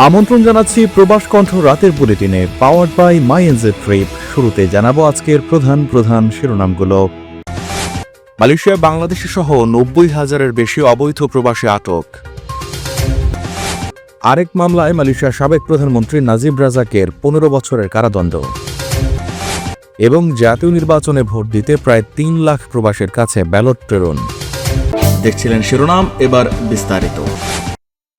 আমন্ত্রণ জানাচ্ছি প্রবাস কণ্ঠ রাতের বুলেটিনে পাওয়ার্ড বাই মাইএনজে ট্রিপ। শুরুতে জানাবো আজকের প্রধান শিরোনামগুলো। মালয়েশিয়ায় বাংলাদেশি সহ ৯০,০০০-এর বেশি অবৈধ প্রবাসী আটক। আরেক মামলায় মালয়েশিয়ার সাবেক প্রধানমন্ত্রী নাজিব রাজাকের ১৫ বছরের কারাদণ্ড। এবং জাতীয় নির্বাচনে ভোট দিতে প্রায় ৩ লাখ প্রবাসীর কাছে ব্যালট প্রেরণ। দেখছিলেন শিরোনাম, এবার বিস্তারিত।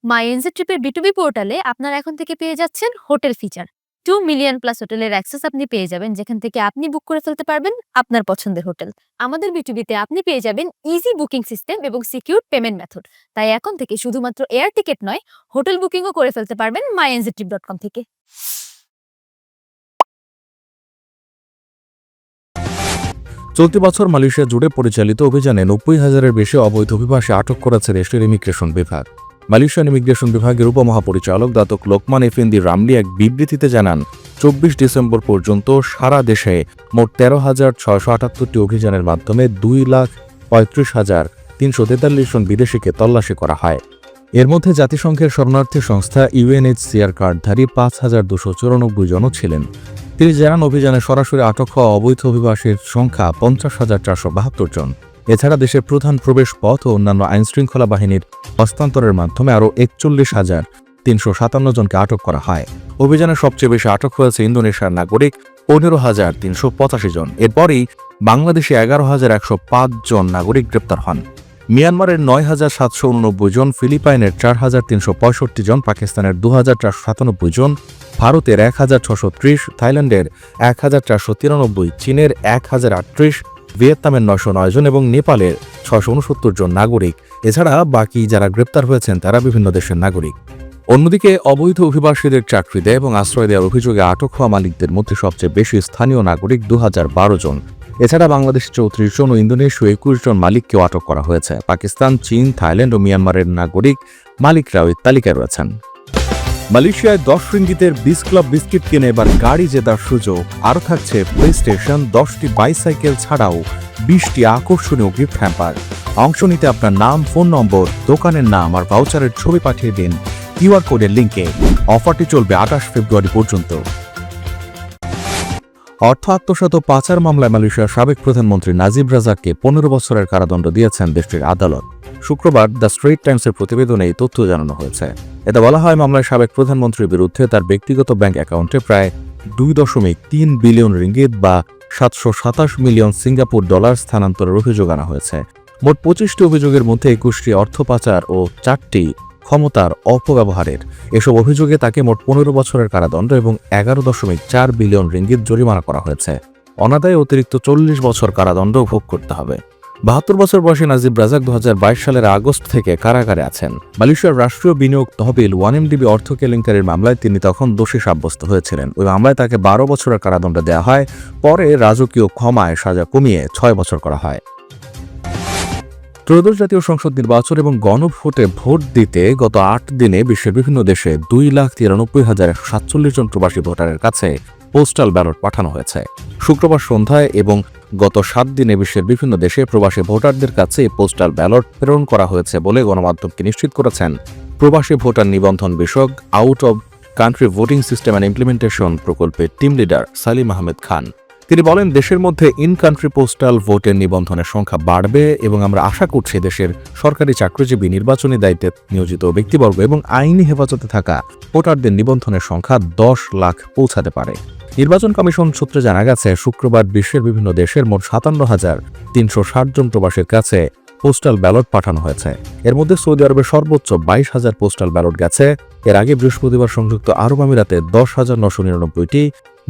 মাইএনজে ট্রিপের বিটুবি পোর্টালে আপনারা এখন থেকে পেয়ে যাচ্ছেন হোটেল ফিচার। 2 মিলিয়ন প্লাস হোটেলের অ্যাক্সেস আপনি পেয়ে যাবেন, যেখান থেকে আপনি বুক করে ফেলতে পারবেন আপনার পছন্দের হোটেল। আমাদের বিটুবিতে আপনি পেয়ে যাবেন ইজি বুকিং সিস্টেম এবং সিকিউর পেমেন্ট মেথড। তাই এখন থেকে শুধুমাত্র এয়ার টিকিট নয়, হোটেল বুকিংও করে ফেলতে পারবেন myenzetrip.com থেকে। চলতি বছর মালয়েশিয়া জুড়ে পরিচালিত অভিযানে ৯০,০০০-এর বেশি অবৈধ অভিবাসী আটক করেছে দেশটির ইমিগ্রেশন বিভাগ। মালয়েশিয়ান ইমিগ্রেশন বিভাগের উপমহাপরিচালক দাতক লোকমান এফেন্দি রামলি এক বিবৃতিতে জানান, ২৪ ডিসেম্বর পর্যন্ত সারা দেশে মোট ১৩,৬৭৮টি অভিযানের মাধ্যমে ২,৩৫,৩৪৩ জন বিদেশিকে তল্লাশি করা হয়। এর মধ্যে জাতিসংঘের শরণার্থী সংস্থা UNHCR কার্ডধারী ৫,২৯৪ জনও ছিলেন। তিনি জানান, অভিযানে সরাসরি আটক হওয়া অবৈধ অভিবাসীর সংখ্যা ৫০,৪৭২ জন। এছাড়া দেশের প্রধান প্রবেশ পথ ও অন্যান্য আইনশৃঙ্খলা বাহিনীর হস্তান্তরের মাধ্যমে আরও ৪১,৩৫৭ জনকে আটক করা হয়। অভিযানে সবচেয়ে বেশি আটক হয়েছে ইন্দোনেশিয়ার নাগরিক ১৫,৩৮৫ জন। এরপরই বাংলাদেশে ১১,১০৫ জন নাগরিক গ্রেপ্তার হন। মিয়ানমারের ৯,৭৮৯ জন, ফিলিপাইনের ৪,৩৬৫ জন, পাকিস্তানের ২,৪৯৭ জন, ভারতের ১,৬৩০, থাইল্যান্ডের ১,৪৯৩, চীনের ১,০৩৮, ভিয়েতনামের ৯০৯ জন এবং নেপালের ৬৬৯ জন নাগরিক। এছাড়া বাকি যারা গ্রেপ্তার হয়েছেন তারা বিভিন্ন দেশের নাগরিক। অন্যদিকে অবৈধ অভিবাসীদের চাকরি দেয় এবং আশ্রয় দেওয়ার অভিযোগে আটক হওয়া মালিকদের মধ্যে সবচেয়ে বেশি স্থানীয় নাগরিক ২,০১২ জন। এছাড়া বাংলাদেশ ৩৪ জন ও ইন্দোনেশীয় ২১ জন মালিককেও আটক করা হয়েছে। পাকিস্তান, চীন, থাইল্যান্ড ও মিয়ানমারের নাগরিক মালিকরাও এই তালিকায় রয়েছেন। মালয়েশিয়ায় ১০ রিঙ্গিতের ২০ ক্লাব বিস্কিট কিনে এবার গাড়ি জেতার সুযোগ। আরও থাকছে প্লে স্টেশন, 10টি বাইসাইকেল ছাড়াও 20টি আকর্ষণীয় গিফট হ্যাম্পার। অংশ নিতে আপনার নাম, ফোন নম্বর, দোকানের নাম আর ভাউচারের ছবি পাঠিয়ে দিন কিউআর কোডের লিঙ্কে। অফারটি চলবে ২৮ ফেব্রুয়ারি পর্যন্ত। অর্থ আত্মসাৎ ও পাচার মামলায় মালয়েশিয়ার সাবেক প্রধানমন্ত্রী নাজিব রাজাককে ১৫ বছরের কারাদণ্ড দিয়েছেন দেশটির আদালত। শুক্রবার দ্য স্ট্রেইট টাইমসের প্রতিবেদনে এই তথ্য জানানো হয়েছে। এতে বলা হয়, মামলায় সাবেক প্রধানমন্ত্রীর বিরুদ্ধে তার ব্যক্তিগত ব্যাংক অ্যাকাউন্টে প্রায় ২.৩ বিলিয়ন রিঙ্গিত বা ৭২৭ মিলিয়ন সিঙ্গাপুর ডলার স্থানান্তরের অভিযোগ আনা হয়েছে। মোট ২৫টি অভিযোগের মধ্যে ২১টি অর্থ পাচার ও ৪টি ক্ষমতার অপব্যবহারের। এসব অভিযোগে তাকে মোট ১৫ বছরের কারাদণ্ড এবং ১১.৪ বিলিয়ন রিঙ্গিত জরিমানা করা হয়েছে। অনাদায়ে অতিরিক্ত ৪০ বছর কারাদণ্ড ভোগ করতে হবে। ৭২ বছর বয়সী নাজিব রাজাক ২০২২ সালের আগস্ট থেকে কারাগারে আছেন। মালয়েশিয়ার রাষ্ট্রীয় বিনিয়োগ তহবিল 1MDB অর্থ কেলেঙ্কারির মামলায় তিনি তখন দোষী সাব্যস্ত হয়েছিলেন। ওই মামলায় তাকে ১২ বছরের কারাদণ্ড দেওয়া হয়। পরে রাজকীয় ক্ষমায় সাজা কমিয়ে 6 বছর করা হয়। ত্রয়োদশ জাতীয় সংসদ নির্বাচন এবং গণভোটে ভোট দিতে গত ৮ দিনে বিশ্বের বিভিন্ন দেশে ২,৯৩,১৪৭ জন প্রবাসী ভোটারের কাছে পোস্টাল ব্যালট পাঠানো হয়েছে। শুক্রবার সন্ধ্যায় এবং গত ৭ দিনে বিশ্বের বিভিন্ন দেশে প্রবাসী ভোটারদের কাছে পোস্টাল ব্যালট প্রেরণ করা হয়েছে বলে গণমাধ্যমকে নিশ্চিত করেছেন প্রবাসী ভোটার নিবন্ধন বিষয়ক out of country voting system and implementation প্রকল্পের টিম লিডার সালিম আহমেদ খান। তিনি বলেন, দেশের মধ্যে ইন কান্ট্রি পোস্টাল ভোটের নিবন্ধনের সংখ্যা বাড়বে এবং আমরা আশা করছি দেশের সরকারি চাকরিজীবী, নির্বাচনী দায়িত্বে নিয়োজিত ব্যক্তিবর্গ এবং আইনি হেফাজতে থাকা ভোটারদের নিবন্ধনের সংখ্যা ১০ লাখ পৌঁছাতে পারে। নির্বাচন কমিশন সূত্রে জানা গেছে, শুক্রবার বিশ্বের বিভিন্ন দেশের মোট ৫৭,৩৬০ জন প্রবাসীর কাছে পোস্টাল ব্যালট পাঠানো হয়েছে। এর মধ্যে সৌদি আরবে সর্বোচ্চ ২২,০০০ পোস্টাল ব্যালট গেছে। এর আগে বৃহস্পতিবার সংযুক্ত আরব আমিরাতে ১০,৯৯৯টি,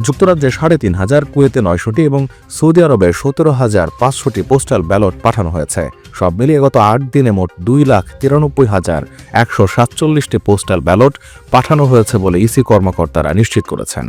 যুক্তরাজ্যে ৩,৫০০, কুয়েতে ৯০০টি এবং সৌদি আরবে ১৭,৫০০টি পোস্টাল ব্যালট পাঠানো হয়েছে। সব মিলিয়ে গত ৮ দিনে মোট ২,৯৩,১৪৭টি পোস্টাল ব্যালট পাঠানো হয়েছে বলে ইসি কর্মকর্তারা নিশ্চিত করেছেন।